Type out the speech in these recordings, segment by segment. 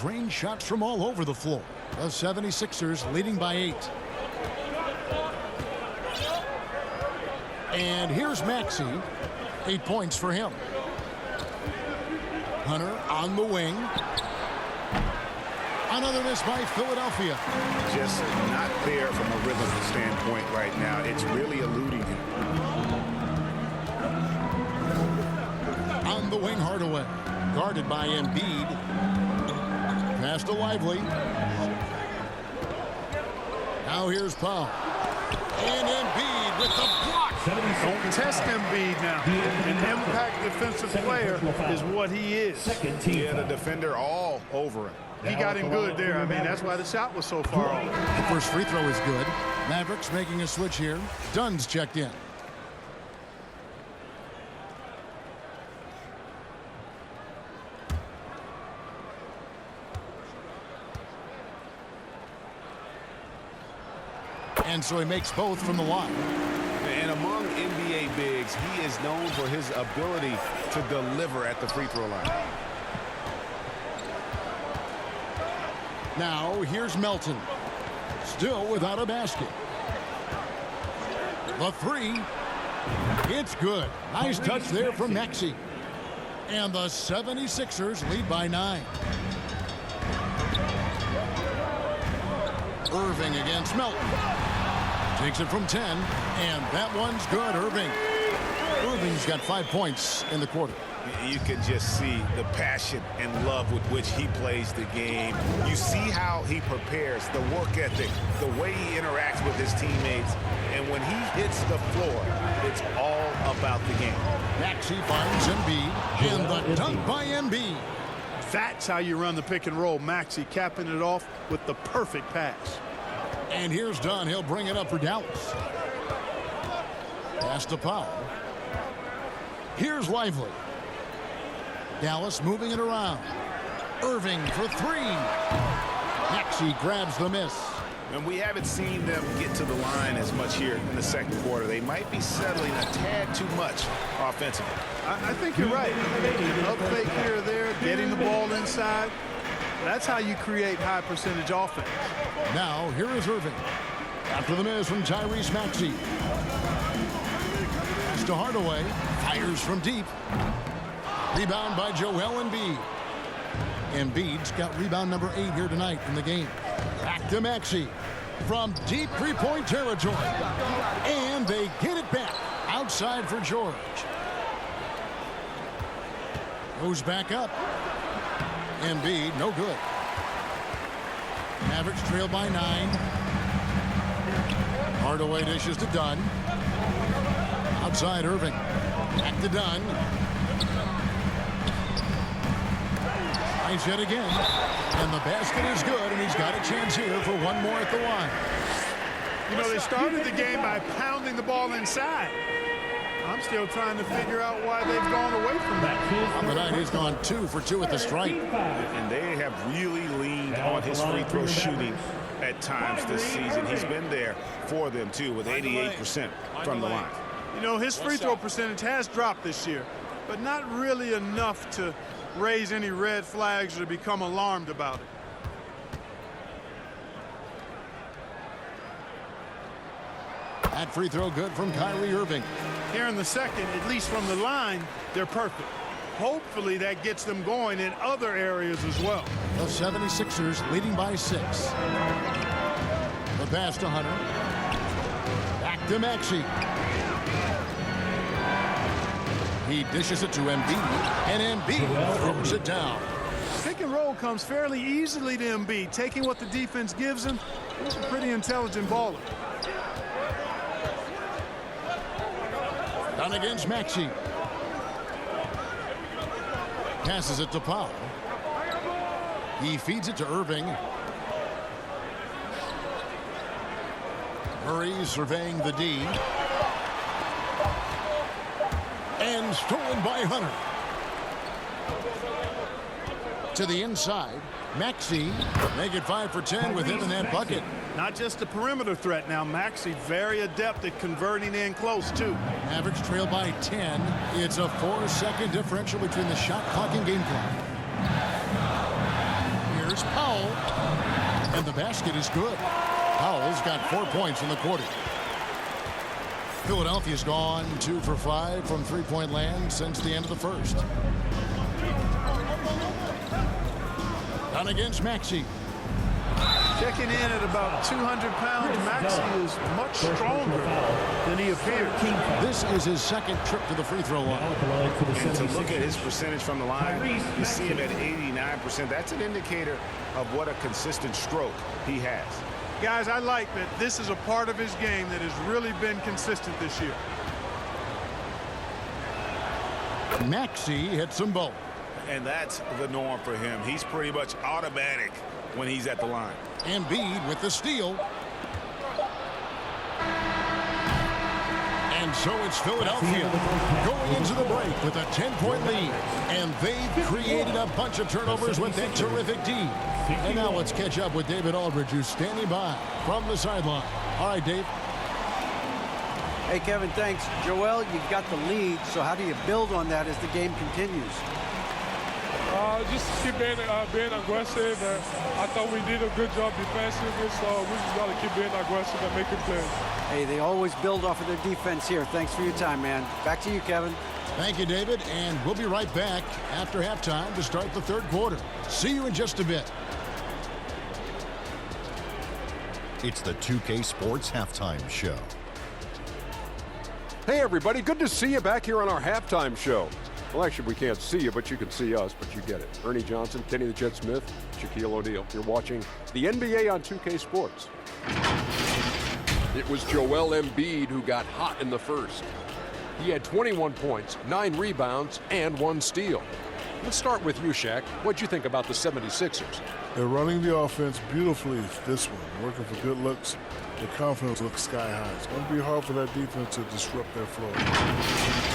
drain shots from all over the floor. The 76ers leading by 8. And here's Maxey. 8 points for him. Hunter on the wing. Another miss by Philadelphia. Just not there from a rhythm standpoint right now. It's really eluding him. On the wing, Hardaway. Guarded by Embiid. Pass to Lively. Now here's Powell. And Embiid with the block. Don't test Embiid now. An impact defensive player is what he is. Yeah, the defender all over him. He got him good there. I mean, that's why the shot was so far off. The first free throw is good. Mavericks making a switch here. Dunn's checked in. And so he makes both from the line. And among NBA bigs, he is known for his ability to deliver at the free throw line. Now here's Melton. Still without a basket. The three. It's good. Nice touch there from Maxey. And the 76ers lead by 9. Irving against Melton. Takes it from 10, and that one's good. Irving's got 5 points in the quarter. You can just see the passion and love with which he plays the game. You see how he prepares, the work ethic, the way he interacts with his teammates. And when he hits the floor, it's all about the game. Maxey finds Embiid, and the dunk by Embiid. That's how you run the pick and roll. Maxey capping it off with the perfect pass. And here's Dunn. He'll bring it up for Dallas. Pass to Powell. Here's Lively. Dallas moving it around. Irving for 3. Maxey grabs the miss. And we haven't seen them get to the line as much here in the second quarter. They might be settling a tad too much offensively. I think you're right. Up fake here or there, getting the ball inside. That's how you create high percentage offense. Now, here is Irving. After the miss from Tyrese Maxey. Pass to Hardaway. Fires from deep. Rebound by Joel Embiid. Embiid's got rebound number 8 here tonight in the game. Back to Maxey. From deep three-point territory. And they get it back. Outside for George. Goes back up. Embiid, no good. Mavericks trail by 9. Hardaway dishes to Dunn. Outside Irving. Back to Dunn. Nice yet again. And the basket is good, and he's got a chance here for one more at the line. You know, they started the game by pounding the ball inside. I'm still trying to figure out why they've gone away from that. On the night, he's gone 2 for 2 at the stripe. And they have really leaned on his free throw shooting at times this season. He's been there for them, too, with 88% from the line. You know, his free throw percentage has dropped this year, but not really enough to raise any red flags or to become alarmed about it. That free throw good from Kyrie Irving. Here in the second, at least from the line, they're perfect. Hopefully that gets them going in other areas as well. The 76ers leading by 6. The pass to Hunter. Back to Maxey. He dishes it to Embiid, and Embiid throws it down. Pick and roll comes fairly easily to Embiid, taking what the defense gives him. He's a pretty intelligent baller. Down against Maxey. Passes it to Powell. He feeds it to Irving. Murray surveying the D. And stolen by Hunter. To the inside. Maxey make it 5 for 10 with him in that bucket. Not just a perimeter threat now. Maxey very adept at converting in close, too. Mavericks trail by 10. It's a 4-second differential between the shot clock and game clock. And the basket is good. Powell's got 4 points in the quarter. Philadelphia's gone 2 for 5 from three-point land since the end of the first. Down against Maxey. Checking in at about 200 pounds, Maxey is much stronger than he appears. This is his second trip to the free throw line. And to look at his percentage from the line, you see him at 89%. That's an indicator of what a consistent stroke he has. Guys, I like that this is a part of his game that has really been consistent this year. Maxey hits them both. And that's the norm for him. He's pretty much automatic when he's at the line. Embiid with the steal. And so it's Philadelphia going into the break with a 10-point lead. And they've created a bunch of turnovers with that terrific D. And now let's catch up with David Aldridge, who's standing by from the sideline. All right, Dave. Hey, Kevin, thanks. Joel, you've got the lead, so how do you build on that as the game continues? Just keep being aggressive. I thought we did a good job defensively, so we just got to keep being aggressive and making plays. Hey, they always build off of their defense here. Thanks for your time, man. Back to you, Kevin. Thank you, David, and we'll be right back after halftime to start the third quarter. See you in just a bit. It's the 2K Sports Halftime Show. Hey, everybody. Good to see you back here on our halftime show. Well, actually, we can't see you, but you can see us, but you get it. Ernie Johnson, Kenny the Jet Smith, Shaquille O'Neal. You're watching the NBA on 2K Sports. It was Joel Embiid who got hot in the first. He had 21 points, 9 rebounds, and 1 steal. Let's start with you, Shaq. What'd you think about the 76ers? They're running the offense beautifully this one, working for good looks. The confidence looks sky high. It's going to be hard for that defense to disrupt their flow.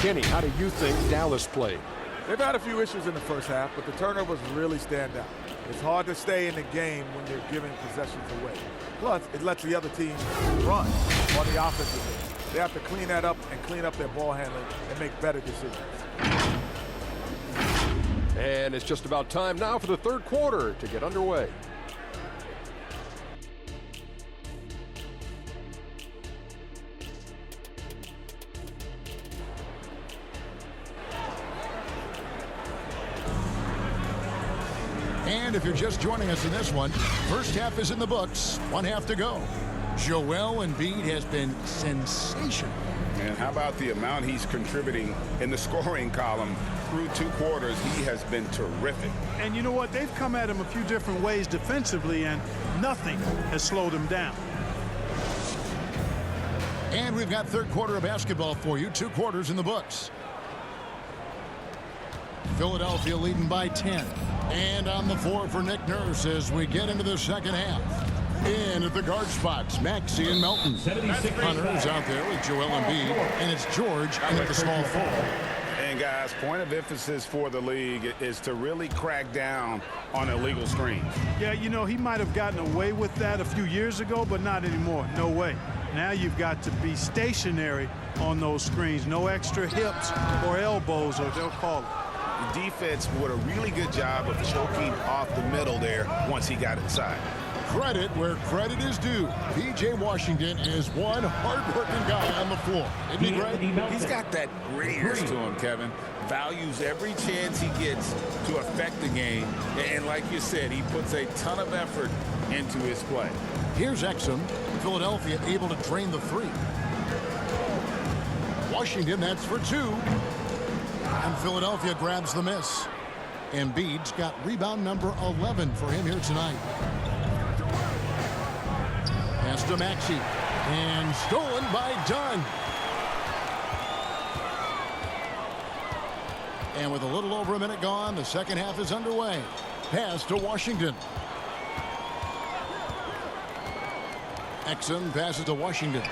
Kenny, how do you think Dallas played? They've had a few issues in the first half, but the turnovers really stand out. It's hard to stay in the game when you're giving possessions away. Plus, it lets the other team run on the offensive end. They have to clean that up and clean up their ball handling and make better decisions. And it's just about time now for the third quarter to get underway. And if you're just joining us in this one, first half is in the books. 1 half to go. Joel Embiid has been sensational. And how about the amount he's contributing in the scoring column through 2 quarters? He has been terrific. And you know what? They've come at him a few different ways defensively, and nothing has slowed him down. And we've got third quarter of basketball for you. 2 quarters in the books. Philadelphia leading by 10. And on the floor for Nick Nurse as we get into the second half. In at the guard spots, Maxey and Melton. Hunter's out there with Joel Embiid, and it's George in at the small forward. And guys, point of emphasis for the league is to really crack down on illegal screens. Yeah, you know, he might have gotten away with that a few years ago, but not anymore. No way. Now you've got to be stationary on those screens. No extra hips or elbows, or they'll call it. The defense did a really good job of choking off the middle there once he got inside. Credit where credit is due. P.J. Washington is one hard-working guy on the floor. Isn't he great? He's got that grittiness to him, Kevin. Values every chance he gets to affect the game. And like you said, he puts a ton of effort into his play. Here's Exum. Philadelphia able to drain the 3. Washington, that's for 2. And Philadelphia grabs the miss. Embiid's got rebound number 11 for him here tonight. Pass to Maxey. And stolen by Dunn. And with a little over a minute gone, the second half is underway. Pass to Washington. Exum passes to Washington.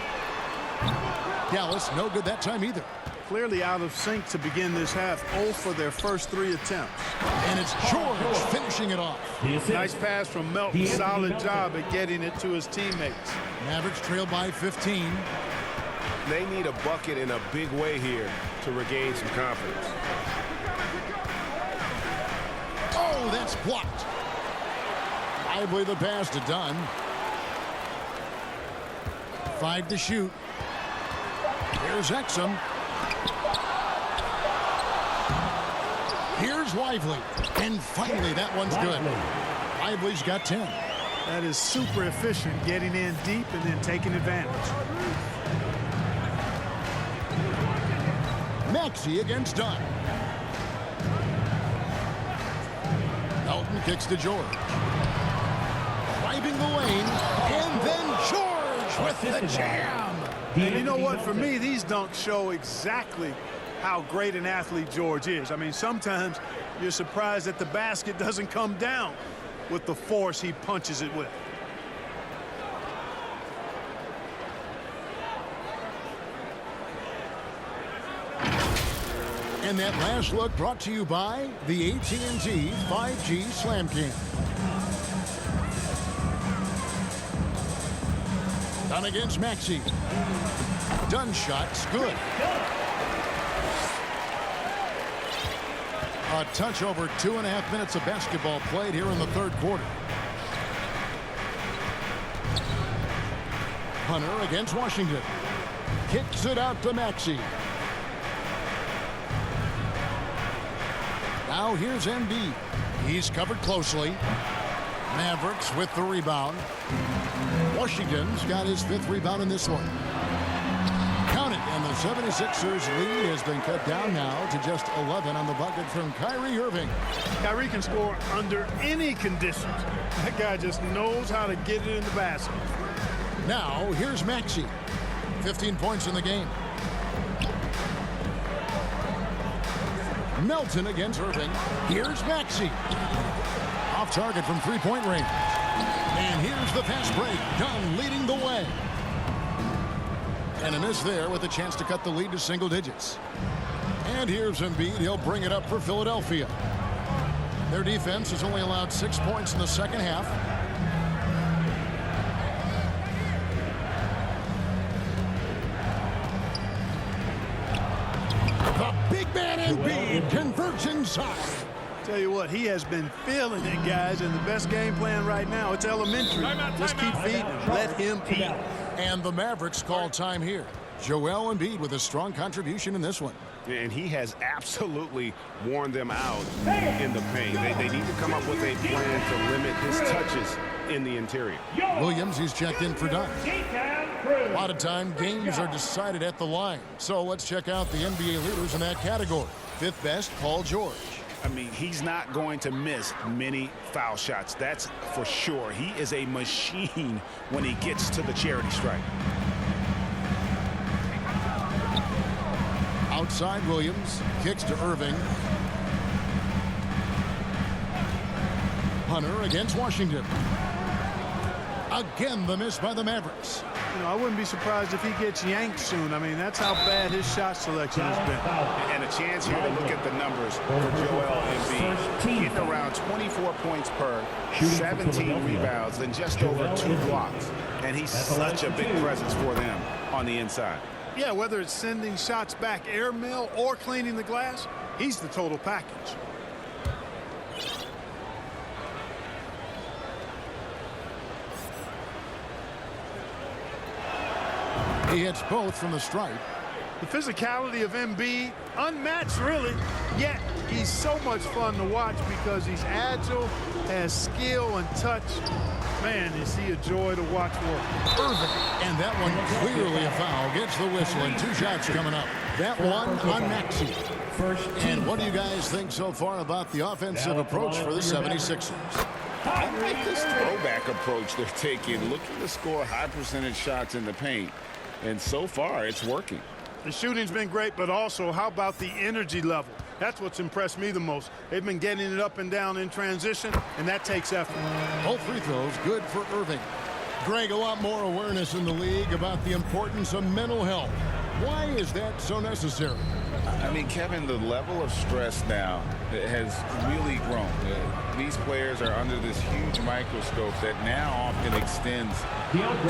Dallas, no good that time either. Clearly out of sync to begin this half. 0 for their first 3 attempts. And it's George finishing it off. Nice pass from Melton. Solid job at getting it to his teammates. Mavericks trail by 15. They need a bucket in a big way here to regain some confidence. Oh, that's blocked. Lively the pass to Dunn. 5 to shoot. Here's Exum. Here's Lively. And finally, that one's good. Lively's got 10. That is super efficient, getting in deep and then taking advantage. Maxey against Dunn. Melton kicks to George. Driving the lane, and then George with the jam. And you know what? For me, these dunks show exactly how great an athlete George is. I mean, sometimes you're surprised that the basket doesn't come down with the force he punches it with. And that last look brought to you by the AT&T 5G Slam Cam. Dunn against Maxey. Dunn shot's good. A touch over 2.5 minutes of basketball played here in the third quarter. Hunter against Washington. Kicks it out to Maxey. Now here's Embiid. He's covered closely. Mavericks with the rebound. Washington's got his 5th rebound in this one. Count it, and the 76ers lead has been cut down now to just 11 on the bucket from Kyrie Irving. Kyrie can score under any conditions. That guy just knows how to get it in the basket. Now here's Maxey. 15 points in the game. Melton against Irving. Here's Maxey. Off target from three-point range. And here's the fast break. Dunn leading the way. And a miss there with a chance to cut the lead to single digits. And here's Embiid. He'll bring it up for Philadelphia. Their defense has only allowed 6 points in the second half. The big man Embiid converts inside. Tell you what, he has been feeling it, guys, and the best game plan right now, it's elementary. Just keep feeding him. Let him eat. And the Mavericks call time here. Joel Embiid with a strong contribution in this one. And he has absolutely worn them out in the paint. They need to come up with a plan to limit his touches in the interior. Williams, he's checked in for Dunn. A lot of time, games are decided at the line. So let's check out the NBA leaders in that category. 5th best, Paul George. I mean, he's not going to miss many foul shots. That's for sure. He is a machine when he gets to the charity stripe. Outside Williams, kicks to Irving. Hunter against Washington. Again, the miss by the Mavericks. You know, I wouldn't be surprised if he gets yanked soon. I mean, that's how bad his shot selection has been. And a chance here to look at the numbers for Joel Embiid. Getting around 24 points per, 17 rebounds, and just over 2 blocks. And he's such a big presence for them on the inside. Yeah, whether it's sending shots back airmail or cleaning the glass, he's the total package. He hits both from the stripe. The physicality of Embiid, unmatched really, yet he's so much fun to watch because he's agile, has skill and touch. Man, is he a joy to watch work. Irving, and that one clearly a foul. Gets the whistle, and 2 shots coming up. That one on Maxey. And what do you guys think so far about the offensive approach for the 76ers? I like this throwback approach they're taking, looking to score high percentage shots in the paint. And so far, it's working. The shooting's been great, but also how about the energy level? That's what's impressed me the most. They've been getting it up and down in transition, and that takes effort. Both free throws good for Irving. Greg, a lot more awareness in the league about the importance of mental health. Why is that so necessary? I mean, Kevin, the level of stress now has really grown. These players are under this huge microscope that now often extends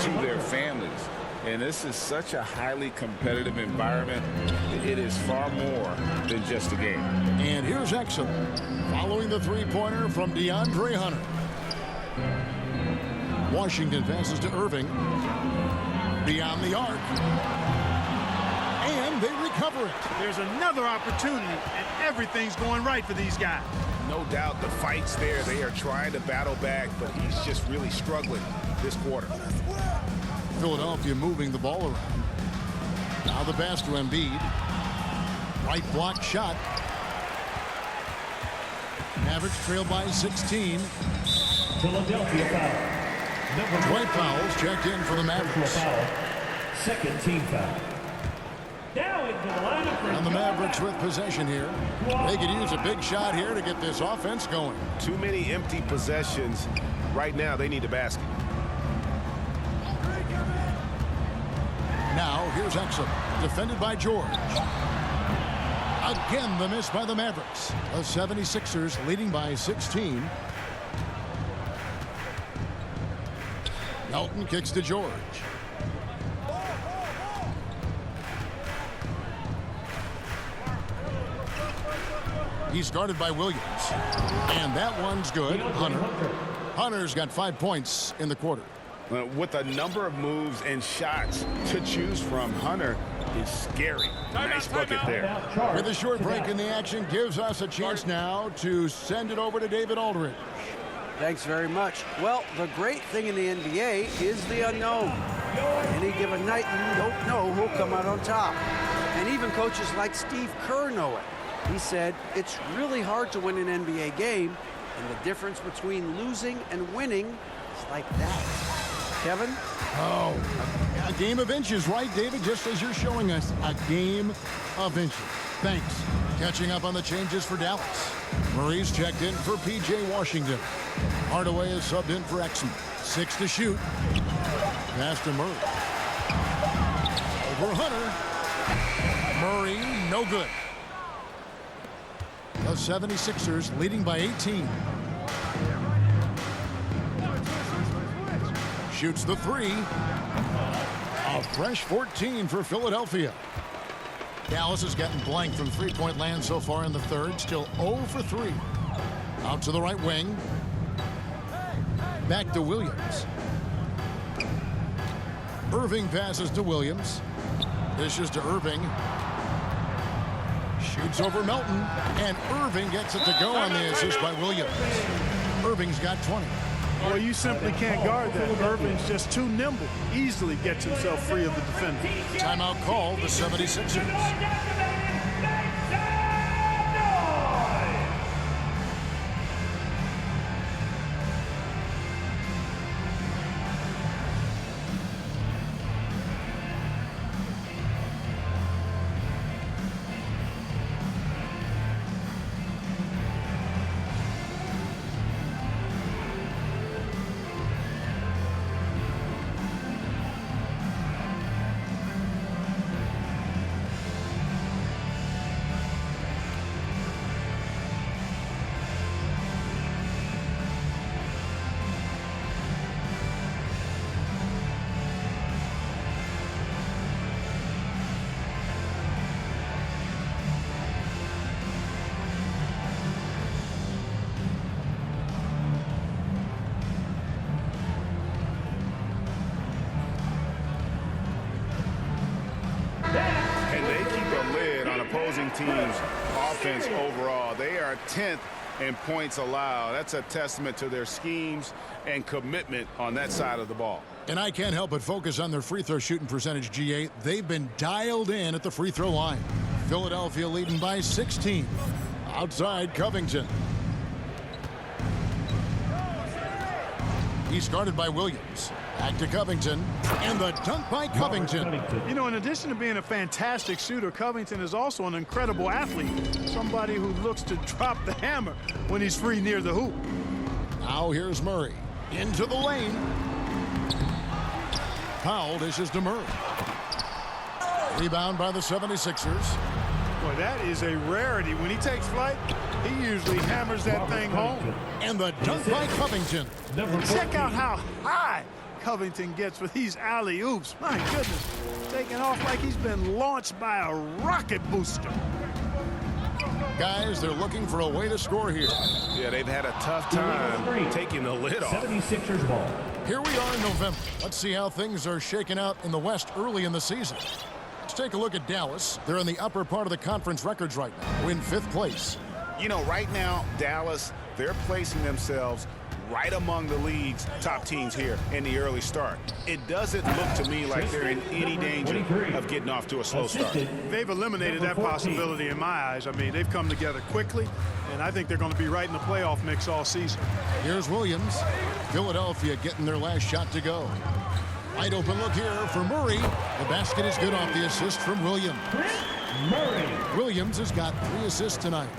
to their families. And this is such a highly competitive environment. It is far more than just a game. And here's Exum following the three-pointer from DeAndre Hunter. Washington passes to Irving. Beyond the arc. And they recover it. There's another opportunity, and everything's going right for these guys. No doubt the fight's there. They are trying to battle back, but he's just really struggling this quarter. Philadelphia moving the ball around. Now the pass to Embiid. Right block shot. Mavericks trail by 16. Philadelphia foul. Dwight Powell's checked in for the Mavericks. Foul. Second team foul. Now into the lineup for And the Mavericks with possession here. They could use a big shot here to get this offense going. Too many empty possessions. Right now, they need a basket. Now here's Exum, defended by George. Again, the miss by the Mavericks. The 76ers leading by 16. Melton kicks to George. He's guarded by Williams. And that one's good. Hunter's got 5 points in the quarter. With a number of moves and shots to choose from, Hunter is scary. Nice bucket there. With a short break in the action, gives us a chance now to send it over to David Aldridge. Thanks very much. Well, the great thing in the NBA is the unknown. Any given night, you don't know who'll come out on top. And even coaches like Steve Kerr know it. He said, it's really hard to win an NBA game, and the difference between losing and winning is like that. Kevin? Oh, a game of inches, right, David? Just as you're showing us, a game of inches. Thanks. Catching up on the changes for Dallas. Murray's checked in for P.J. Washington. Hardaway is subbed in for Exum. 6 to shoot. Pass to Murray. Over Hunter. Murray, no good. The 76ers leading by 18. Shoots the 3. A fresh 14 for Philadelphia. Dallas has gotten blank from three-point land so far in the third. Still 0 for 3. Out to the right wing. Back to Williams. Irving passes to Williams. Dishes to Irving. Shoots over Melton. And Irving gets it to go on the assist by Williams. Irving's got 20. Well, you simply can't guard that. Irving's just too nimble. Easily gets himself free of the defender. Timeout called the 76ers. Team's offense overall. They are 10th in points allowed. That's a testament to their schemes and commitment on that side of the ball. And I can't help but focus on their free throw shooting percentage, GA. They've been dialed in at the free throw line. Philadelphia leading by 16. Outside, Covington. He's guarded by Williams. Back to Covington. And the dunk by Covington. You know, in addition to being a fantastic shooter, Covington is also an incredible athlete. Somebody who looks to drop the hammer when he's free near the hoop. Now here's Murray. Into the lane. Powell dishes to Murray. Rebound by the 76ers. Boy, that is a rarity. When he takes flight, he usually hammers that thing home. And the dunk by Covington. Check out how high Covington gets with these alley-oops. My goodness, taking off like he's been launched by a rocket booster. Guys, they're looking for a way to score here. Yeah, they've had a tough time taking the lid off. 76ers ball. Here we are in November. Let's see how things are shaking out in the West early in the season. Let's take a look at Dallas. They're in the upper part of the conference records right now, in 5th place. You know, right now, Dallas, they're placing themselves right among the league's top teams here in the early start. It doesn't look to me like they're in any danger of getting off to a slow start. They've eliminated that possibility in my eyes. I mean, they've come together quickly, and I think they're going to be right in the playoff mix all season. Here's Williams. Philadelphia getting their last shot to go. Wide open look here for Murray. The basket is good off the assist from Williams. Williams has got 3 assists tonight.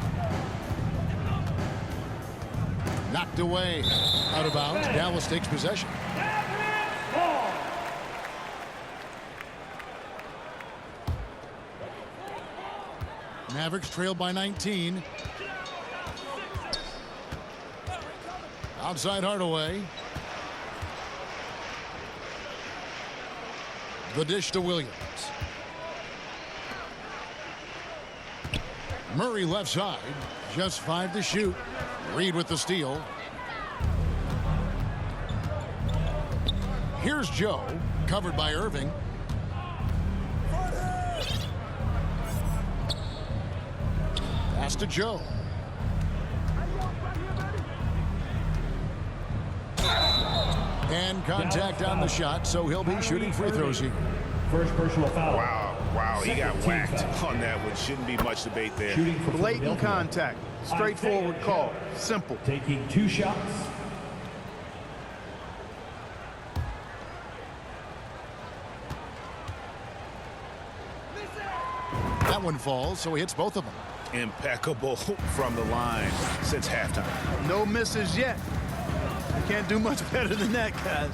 Knocked away. Out of bounds. Dallas takes possession. Mavericks trail by 19. Outside Hardaway. The dish to Williams. Murray left side. Just 5 to shoot. Reed with the steal. Here's Joe, covered by Irving. Pass to Joe. And contact on the shot, so he'll be shooting free throws here. First personal foul. Wow, he got whacked on that, which shouldn't be much debate there. Blatant contact. Straightforward call. Simple. Taking 2 shots. That one falls, so he hits both of them. Impeccable from the line since halftime. No misses yet. You can't do much better than that, guys.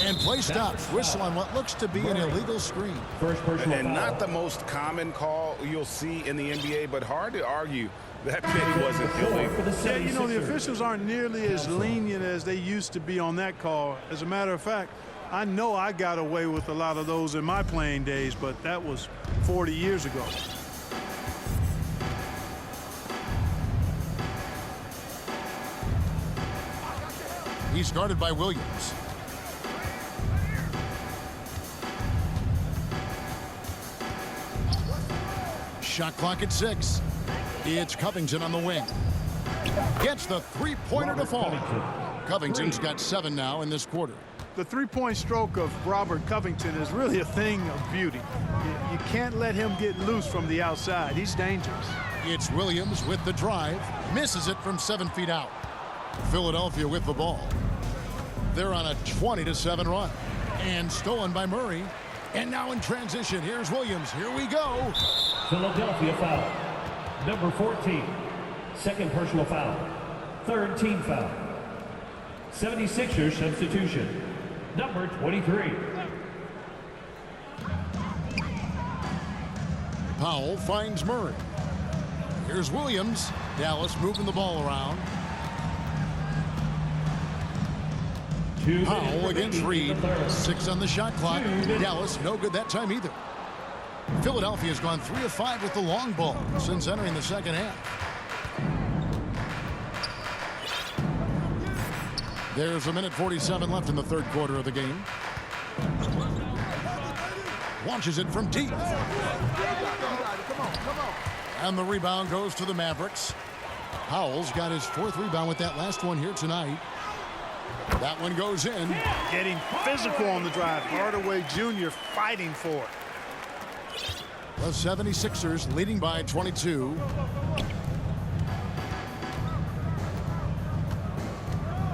And play stops. Whistle on what looks to be an illegal screen. First personal And foul. not the most common call you'll see in the NBA, but hard to argue that pick wasn't illegal. Yeah, you know, the officials aren't nearly as lenient as they used to be on that call. As a matter of fact, I know I got away with a lot of those in my playing days, but that was 40 years ago. He's guarded by Williams. Shot clock at 6. It's Covington on the wing. Gets the three-pointer to fall. Covington's got 7 now in this quarter. The three-point stroke of Robert Covington is really a thing of beauty. You can't let him get loose from the outside. He's dangerous. It's Williams with the drive. Misses it from 7 feet out. Philadelphia with the ball. They're on a 20-7 run. And stolen by Murray. And now in transition, here's Williams. Here we go. Philadelphia foul. Number 14. Second personal foul. Third team foul. 76ers substitution. Number 23. Powell finds Murray. Here's Williams. Dallas moving the ball around. Powell against Reed. 6 on the shot clock. Dallas no good that time either. Philadelphia's gone 3 of 5 with the long ball since entering the second half. There's a minute 47 left in the third quarter of the game. Launches it from deep. And the rebound goes to the Mavericks. Powell's got his 4th rebound with that last one here tonight. That one goes in. Getting physical on the drive. Hardaway Jr. fighting for it. The 76ers leading by 22.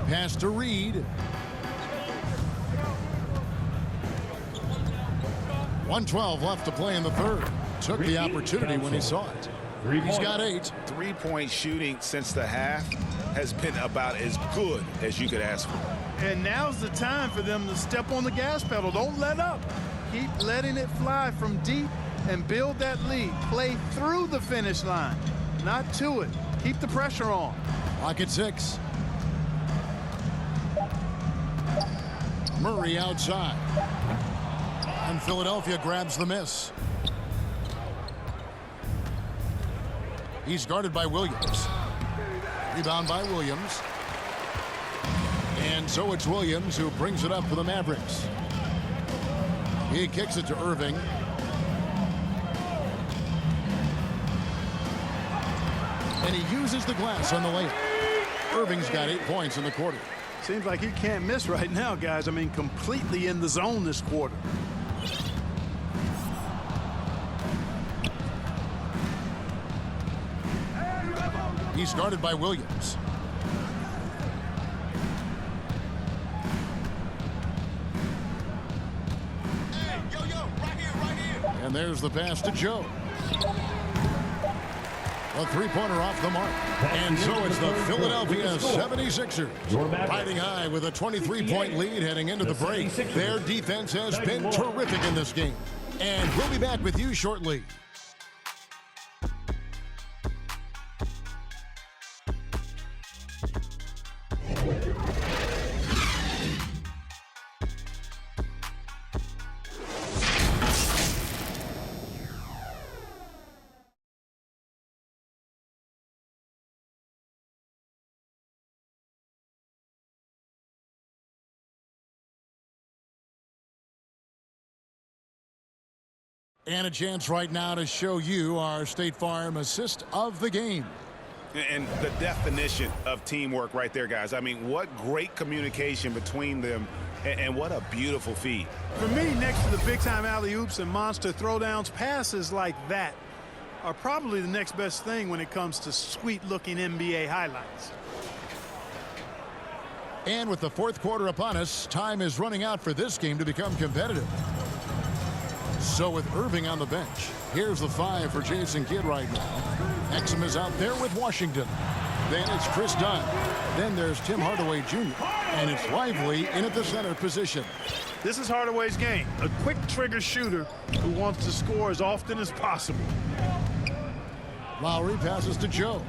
Pass to Reed. 1:12 left to play in the third. Took the opportunity when he saw it. He's got 8. Three-point shooting since the half has been about as good as you could ask for. And now's the time for them to step on the gas pedal. Don't let up. Keep letting it fly from deep and build that lead. Play through the finish line, not to it. Keep the pressure on. Clock at 6. Murray outside. And Philadelphia grabs the miss. He's guarded by Williams. Rebound by Williams. And so it's Williams who brings it up for the Mavericks. He kicks it to Irving. And he uses the glass on the layup. Irving's got 8 points in the quarter. Seems like he can't miss right now, guys. I mean, completely in the zone this quarter. He's guarded by Williams. And there's the pass to Joe. A three-pointer off the mark. And so it's the Philadelphia 76ers riding high with a 23-point lead heading into the break. Their defense has been terrific in this game. And we'll be back with you shortly. And a chance right now to show you our State Farm assist of the game. And the definition of teamwork right there, guys. I mean, what great communication between them, and what a beautiful feed. For me, next to the big-time alley-oops and monster throwdowns, passes like that are probably the next best thing when it comes to sweet-looking NBA highlights. And with the fourth quarter upon us, time is running out for this game to become competitive. So with Irving on the bench, here's the 5 for Jason Kidd right now. Exum is out there with Washington. Then it's Chris Dunn. Then there's Tim Hardaway Jr. And it's Lively in at the center position. This is Hardaway's game. A quick trigger shooter who wants to score as often as possible. Lowry passes to Joe.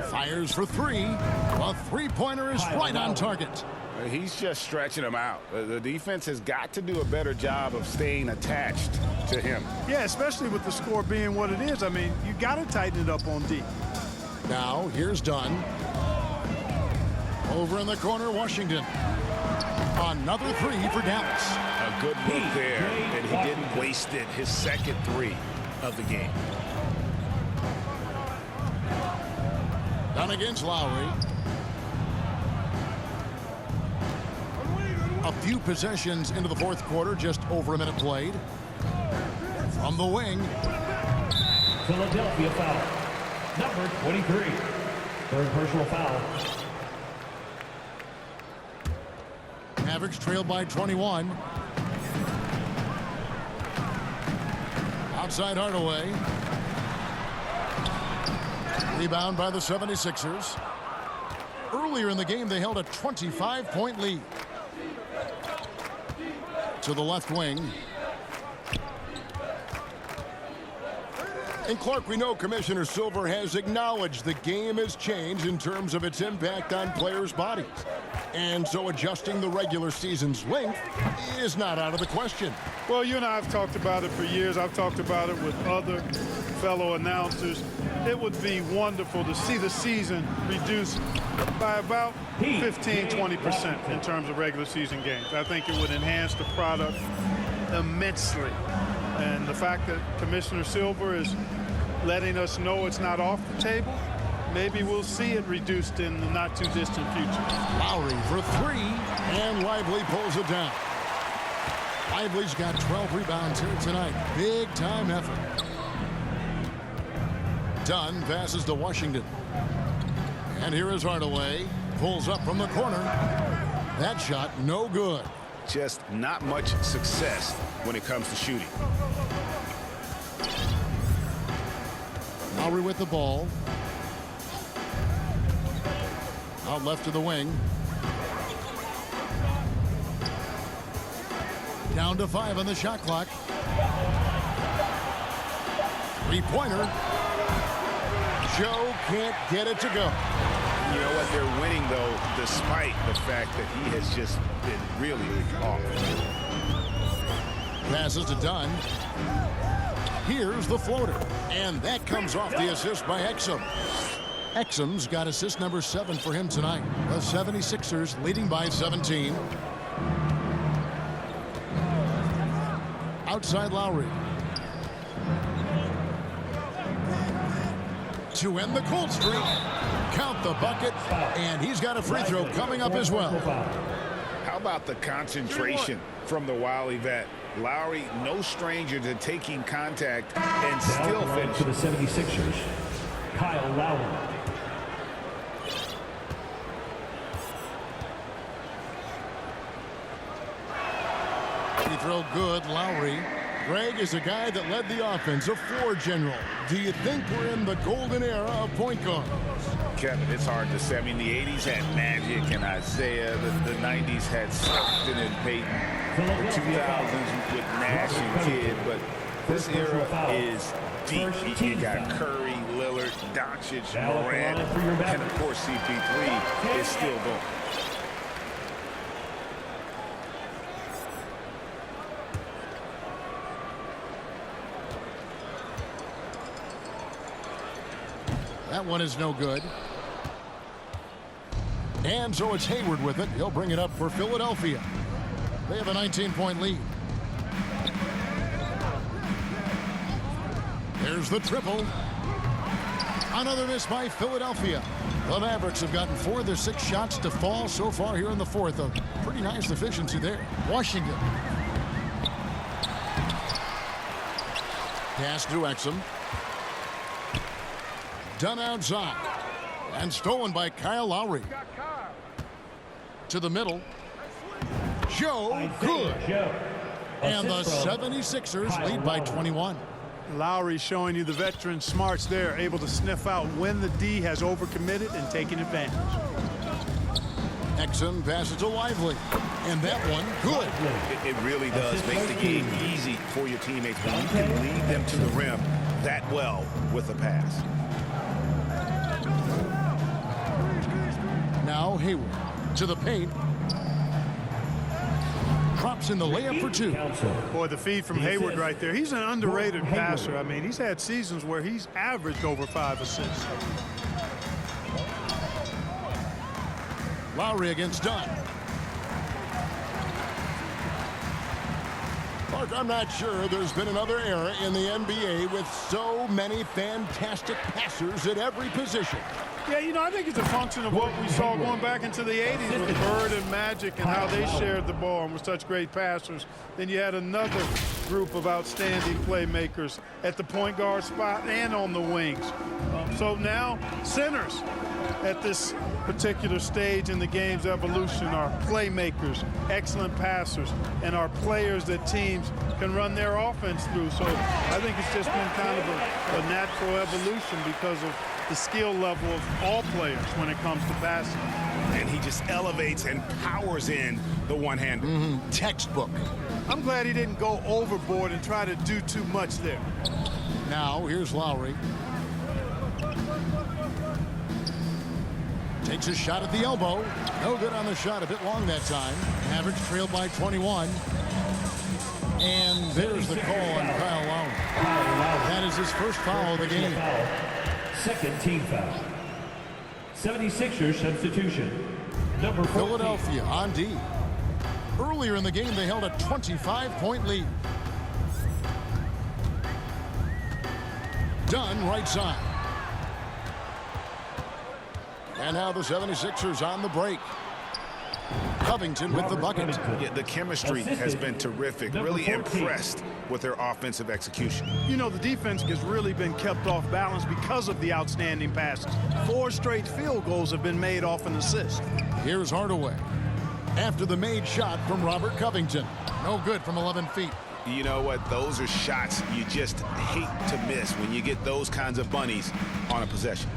Fires for 3. A three-pointer is right on target. He's just stretching him out. The defense has got to do a better job of staying attached to him. Yeah, especially with the score being what it is. I mean, you got to tighten it up on D. Now, here's Dunn. Over in the corner, Washington. Another 3 for Dallas. A good look there, and he didn't waste it. His second 3 of the game. Dunn against Lowry. A few possessions into the fourth quarter, just over a minute played. From the wing. Philadelphia foul. Number 23. Third personal foul. Mavericks trailed by 21. Outside Hardaway. Rebound by the 76ers. Earlier in the game, they held a 25-point lead. To the left wing. And Clark, we know Commissioner Silver has acknowledged the game has changed in terms of its impact on players' bodies. And so adjusting the regular season's length is not out of the question. Well, you and I have talked about it for years. I've talked about it with other fellow announcers. It would be wonderful to see the season reduced by about 15-20% in terms of regular season games. I think it would enhance the product immensely. And the fact that Commissioner Silver is letting us know it's not off the table, maybe we'll see it reduced in the not-too-distant future. Lowry for 3, and Lively pulls it down. Lively's got 12 rebounds here tonight. Big-time effort. Dunn passes to Washington. And here is Hardaway. Pulls up from the corner. That shot no good. Just not much success when it comes to shooting. Lowry with the ball. Out left to the wing. Down to 5 on the shot clock. Three-pointer. Joe can't get it to go. You know what? They're winning, though, despite the fact that he has just been really off. Passes to Dunn. Here's the floater. And that comes off the assist by Exum. Exum's got assist number 7 for him tonight. The 76ers leading by 17. Outside Lowry. To end the cold streak. Count the bucket, and he's got a free throw coming up as well. How about the concentration from the Wily vet? Lowry, no stranger to taking contact and still finish. For the 76ers, Kyle Lowry. Free throw good, Lowry. Greg is a guy that led the offense, a floor general. Do you think we're in the golden era of point guards? Kevin, it's hard to say. I mean, the 80s had Magic and Isaiah. The 90s had Stockton and Peyton. The 2000s with Nash and Kidd. But this era is deep. You got Curry, Lillard, Doncic, Morant, and of course CP3 is still going. That one is no good. And so it's Hayward with it. He'll bring it up for Philadelphia. They have a 19-point lead. There's the triple. Another miss by Philadelphia. The Mavericks have gotten 4 of their 6 shots to fall so far here in the fourth. A pretty nice efficiency there. Washington. Pass to Exum. Done outside. And stolen by Kyle Lowry. To the middle. Joe good. And the 76ers lead by 21. Lowry showing you the veteran smarts there, able to sniff out when the D has overcommitted and taking advantage. Exum passes to Lively. And that one good. It really does make the game easy for your teammates when you can lead them to the rim that well with a pass. Now Hayward to the paint. Drops in the layup for 2. Boy, the feed from Hayward right there. He's an underrated passer. I mean, he's had seasons where he's averaged over 5 assists. Lowry against Dunn. Mark, I'm not sure there's been another era in the NBA with so many fantastic passers at every position. Yeah, you know, I think it's a function of what we saw going back into the 80s with Bird and Magic and how they shared the ball and were such great passers. Then you had another group of outstanding playmakers at the point guard spot and on the wings. So now centers at this particular stage in the game's evolution are playmakers, excellent passers, and are players that teams can run their offense through. So I think it's just been kind of a natural evolution because of the skill level of all players when it comes to passing. And he just elevates and powers in the one-hander. Textbook. I'm glad he didn't go overboard and try to do too much there. Now here's Lowry. Takes a shot at the elbow. No good on the shot. A bit long that time. Mavericks trailed by 21. And there's the call on Kyle Lowry. That is his first foul of the game. Second team foul. 76ers substitution. Number 14. Philadelphia on D. Earlier in the game, they held a 25-point lead. Dunn right side. And now the 76ers on the break. Covington with the bucket. Yeah, the chemistry has been terrific. Really impressed with their offensive execution. You know, the defense has really been kept off balance because of the outstanding passes. 4 straight field goals have been made off an assist. Here's Hardaway. After the made shot from Robert Covington. No good from 11 feet. You know what? Those are shots you just hate to miss when you get those kinds of bunnies on a possession.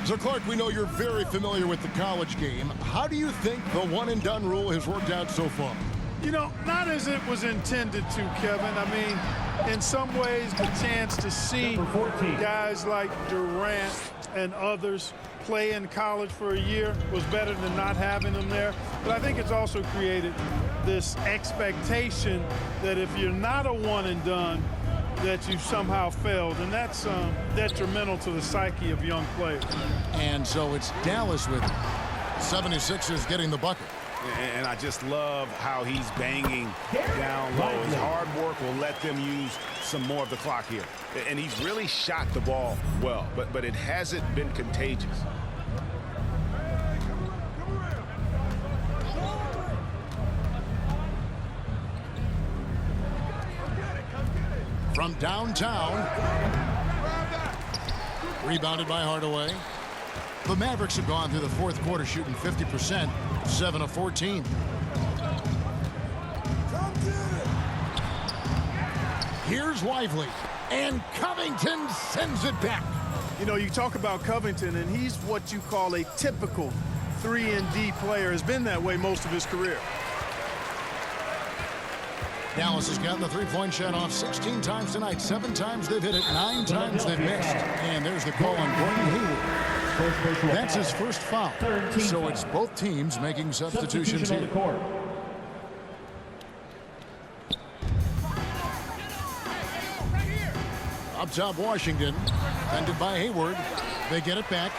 So, Clark, we know you're very familiar with the college game. How do you think the one-and-done rule has worked out so far? You know, not as it was intended to, Kevin. I mean, in some ways, the chance to see guys like Durant and others play in college for a year was better than not having them there. But I think it's also created this expectation that if you're not a one-and-done, that you've somehow failed, and that's detrimental to the psyche of young players. And so it's Dallas with 76ers getting the bucket. And I just love how he's banging down low. His hard work will let them use some more of the clock here. And he's really shot the ball well, but it hasn't been contagious. From downtown. Rebounded by Hardaway. The Mavericks have gone through the fourth quarter shooting 50%, 7 of 14. Here's Lively, and Covington sends it back. You know, you talk about Covington, and he's what you call a typical 3-and-D player. Has been that way most of his career. Dallas has gotten the three-point shot off 16 times tonight. 7 times they've hit it, 9 times they've missed. And there's the call on Gordon Hayward. That's his first foul. So it's both teams making substitutions here. Up top, Washington. Defended by Hayward. They get it back.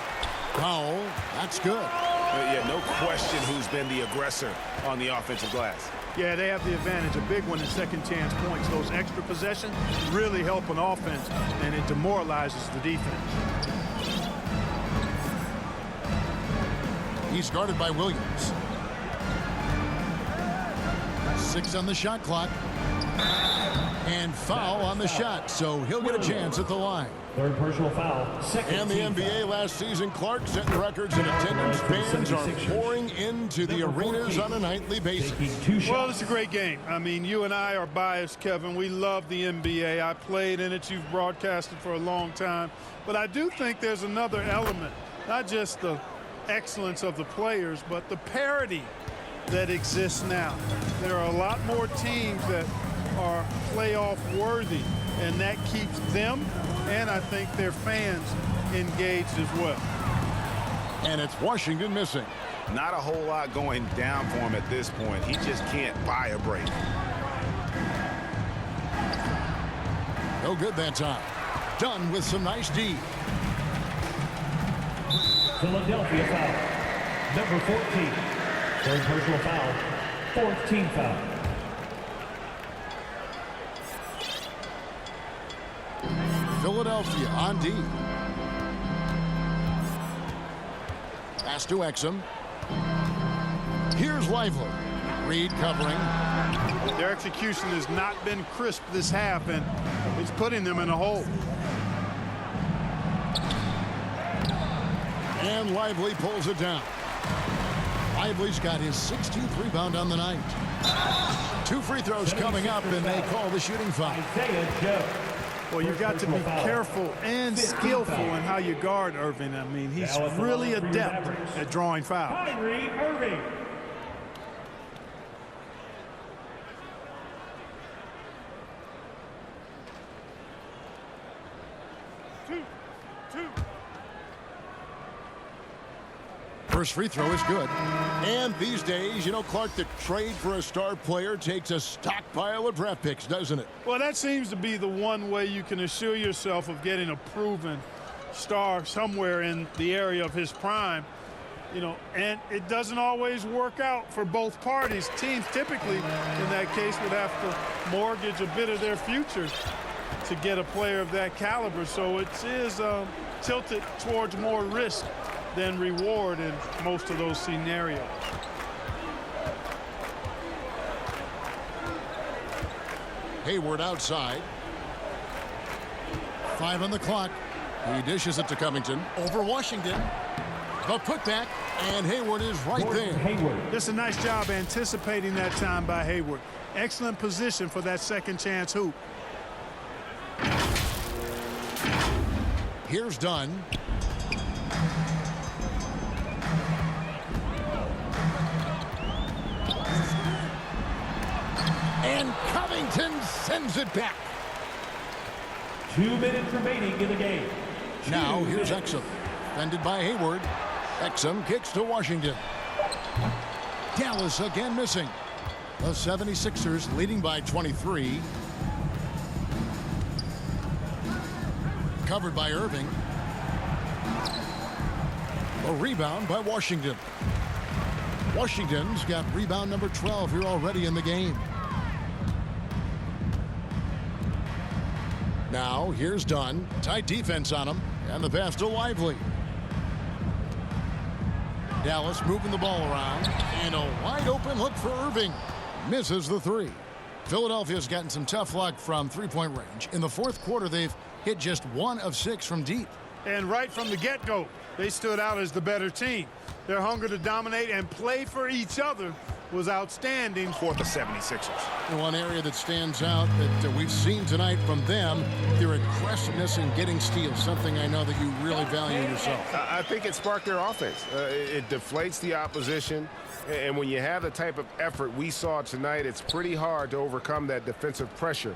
Powell. That's good. Yeah, no question who's been the aggressor on the offensive glass. Yeah, they have the advantage. A big one in second chance points. Those extra possessions really help an offense, and it demoralizes the defense. He's guarded by Williams. 6 on the shot clock. And foul on the shot, so he'll get a chance at the line. Third personal foul. And the NBA last season, Clark setting records in attendance. Fans are pouring into the arenas on a nightly basis. Well, it's a great game. I mean, you and I are biased, Kevin. We love the NBA. I played in it. You've broadcasted for a long time. But I do think there's another element, not just the excellence of the players, but the parity that exists now. There are a lot more teams that are playoff worthy, and that keeps them and I think their fans engaged as well. And it's Washington missing. Not a whole lot going down for him at this point. He just can't buy a break. No good that time. Done with some nice D. Philadelphia foul. Number 14. Third personal foul. Fourth team foul. Philadelphia on D. Pass to Exum. Here's Lively. Reed covering. Their execution has not been crisp this half, and it's putting them in a hole. And Lively pulls it down. Lively's got his 16th rebound on the night. 2 free throws coming up, and they call the shooting foul. Well, you've got to be careful and skillful in how you guard Irving. I mean, he's really adept at drawing fouls. Kyrie Irving. First free throw is good. And these days, you know, Clark, the trade for a star player takes a stockpile of draft picks, doesn't it? Well, that seems to be the one way you can assure yourself of getting a proven star somewhere in the area of his prime. You know, and it doesn't always work out for both parties. Teams typically, in that case, would have to mortgage a bit of their future to get a player of that caliber. So it is tilted towards more risk than reward in most of those scenarios. Hayward outside. 5 on the clock. He dishes it to Covington. Over Washington. The putback, and Hayward is right there. Just a nice job anticipating that time by Hayward. Excellent position for that second chance hoop. Here's Dunn. And Covington sends it back. 2 minutes remaining in the game. Now here's Exum. Defended by Hayward. Exum kicks to Washington. Dallas again missing. The 76ers leading by 23. Covered by Irving. A rebound by Washington. Washington's got rebound number 12 here already in the game. Now, here's Dunn. Tight defense on him. And the pass to Lively. Dallas moving the ball around. And a wide open look for Irving. Misses the three. Philadelphia's gotten some tough luck from three-point range. In the fourth quarter, they've hit just 1 of 6 from deep. And right from the get-go, they stood out as the better team. Their hunger to dominate and play for each other was outstanding for the 76ers. And one area that stands out that we've seen tonight from them, their aggressiveness in getting steals, something I know that you really value yourself. I think it sparked their offense. It deflates the opposition, and when you have the type of effort we saw tonight, it's pretty hard to overcome that defensive pressure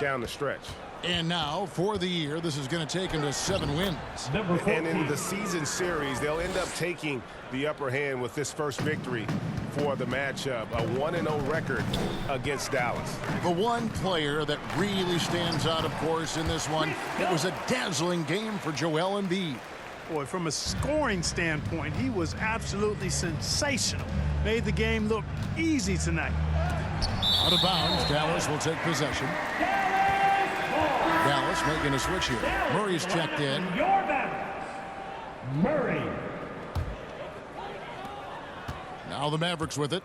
down the stretch. And now, for the year, this is going to take them to 7 wins. And in the season series, they'll end up taking the upper hand with this first victory for the matchup, a 1-0 record against Dallas. The one player that really stands out, of course, in this one, it was a dazzling game for Joel Embiid. Boy, from a scoring standpoint, he was absolutely sensational. Made the game look easy tonight. Out of bounds, Dallas will take possession. Dallas making a switch here. Murray's checked in. Your Mavericks, Murray. Now the Mavericks with it.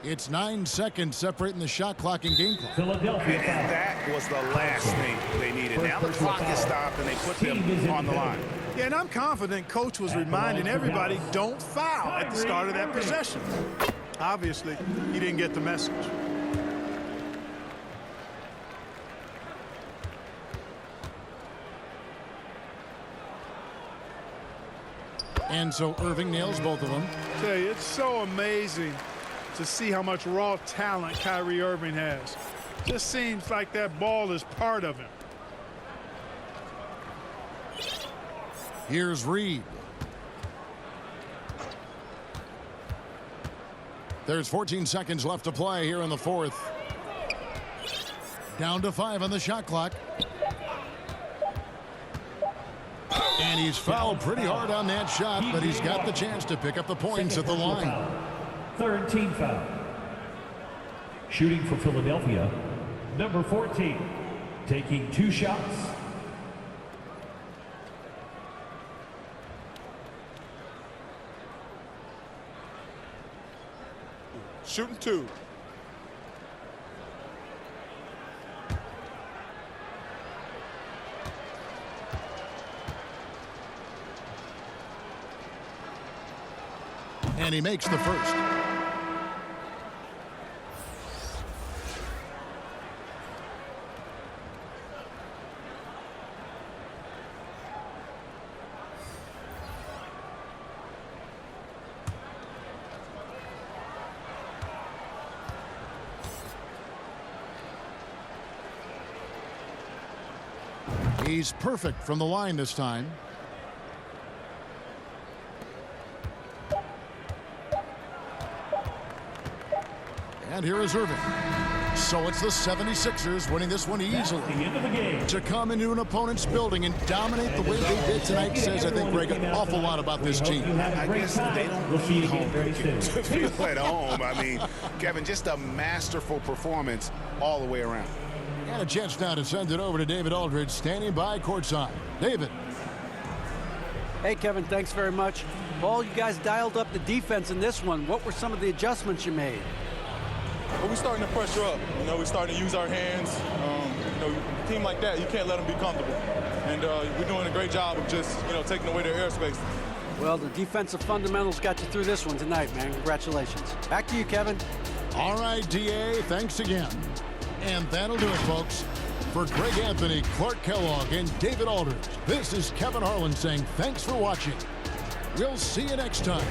It's 9 seconds separating the shot clock and game clock. Philadelphia. And that was the last thing they needed. Now the clock is stopped and they put them on the line. Yeah, and I'm confident Coach was reminding everybody, don't foul at the start of that possession. Obviously, he didn't get the message. And so Irving nails both of them. I tell you, it's so amazing to see how much raw talent Kyrie Irving has. Just seems like that ball is part of him. Here's Reed. There's 14 seconds left to play here in the fourth. Down to 5 on the shot clock. And he's fouled pretty hard on that shot, but he's got the chance to pick up the points at the line. Third team foul. Shooting for Philadelphia, number 14, taking 2 shots. Shooting 2. And he makes the first. He's perfect from the line this time. And here is Irving. So it's the 76ers winning this one easily. The end of the game. To come into an opponent's building and dominate the way they did tonight says, I think, Greg, an awful lot about this team. I guess they don't need home cooking to feel at home. I mean, Kevin, just a masterful performance all the way around. And a chance now to send it over to David Aldridge, standing by courtside. David. Hey, Kevin, thanks very much. Paul, you guys dialed up the defense in this one. What were some of the adjustments you made? Well, we're starting to pressure up. We're starting to use our hands. A team like that, you can't let them be comfortable. And we're doing a great job of just, taking away their airspace. Well, the defensive fundamentals got you through this one tonight, man. Congratulations. Back to you, Kevin. All right, DA, thanks again. And that'll do it, folks. For Greg Anthony, Clark Kellogg, and David Aldridge, this is Kevin Harlan saying thanks for watching. We'll see you next time.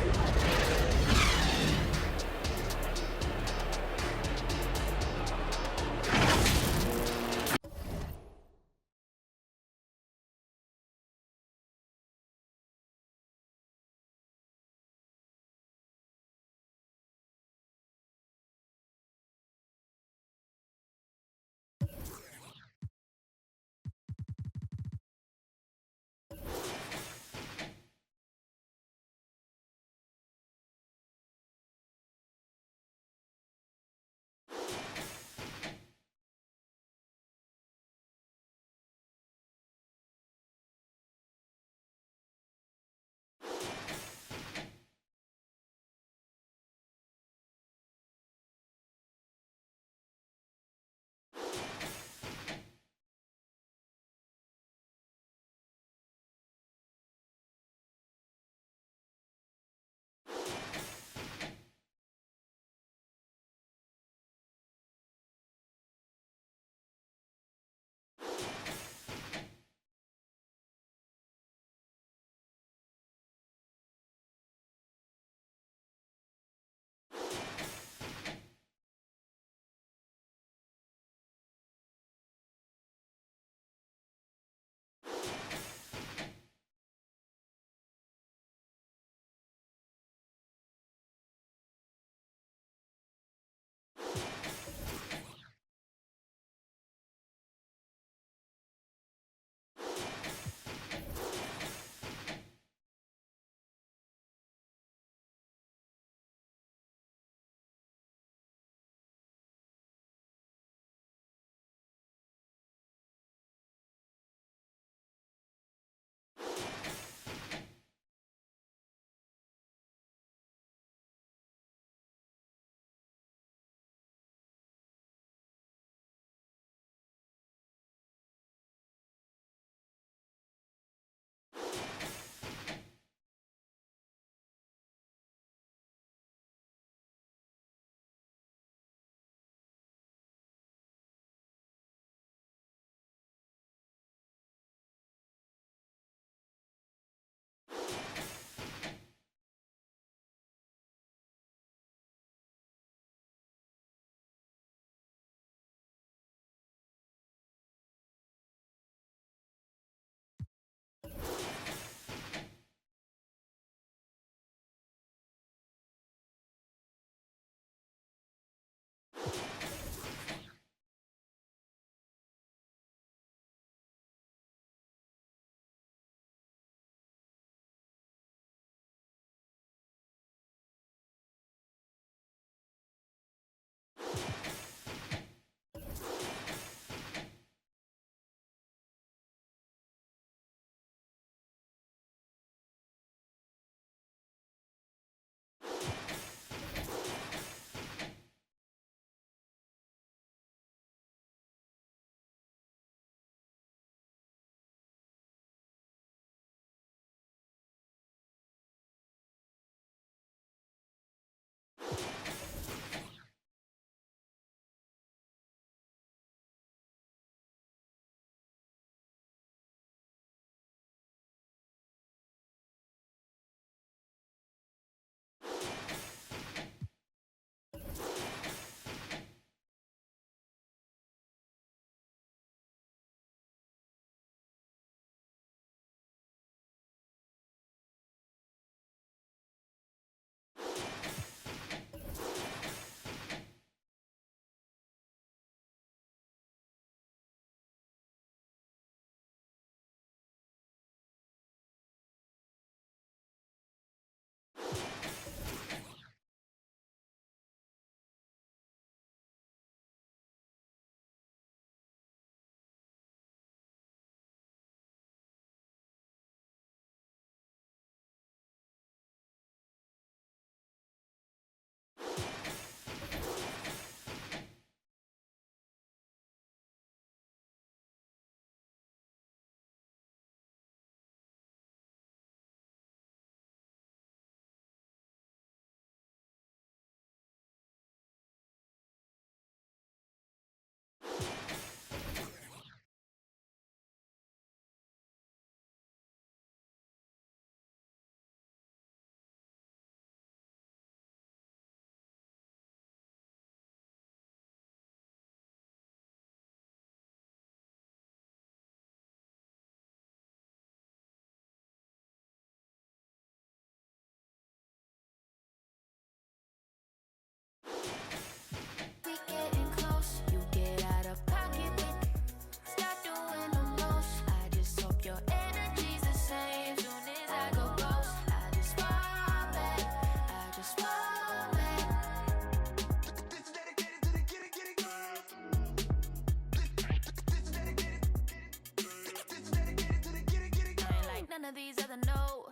None of these other no.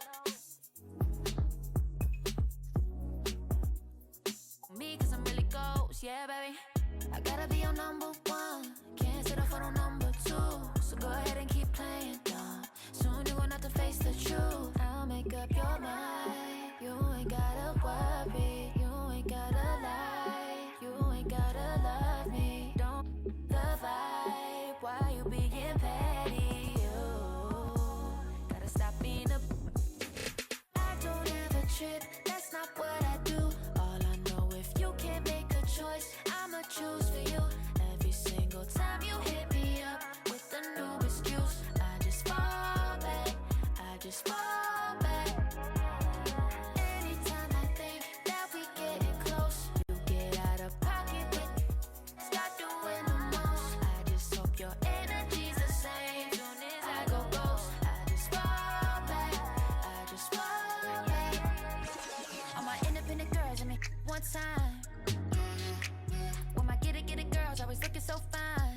Me, cause I'm really ghost, yeah, baby. I gotta be your number one. Can't settle for no number two. So go ahead and keep playing dumb. Soon you're gonna have to face the truth. I'll make up your mind. You ain't gotta worry. You ain't gotta lie. You ain't gotta love me. Don't the vibe. Why you being petty? Gotta stop being a. I don't ever trip. That's not what I do. All I know, if you can't make a choice, I'ma choose for you. Every single time you hit me up with a new excuse, I just fall back. I just fall back. Anytime I think that we getting close, you get out of pocket with hypnotizing me one time. When my get it girls always looking so fine.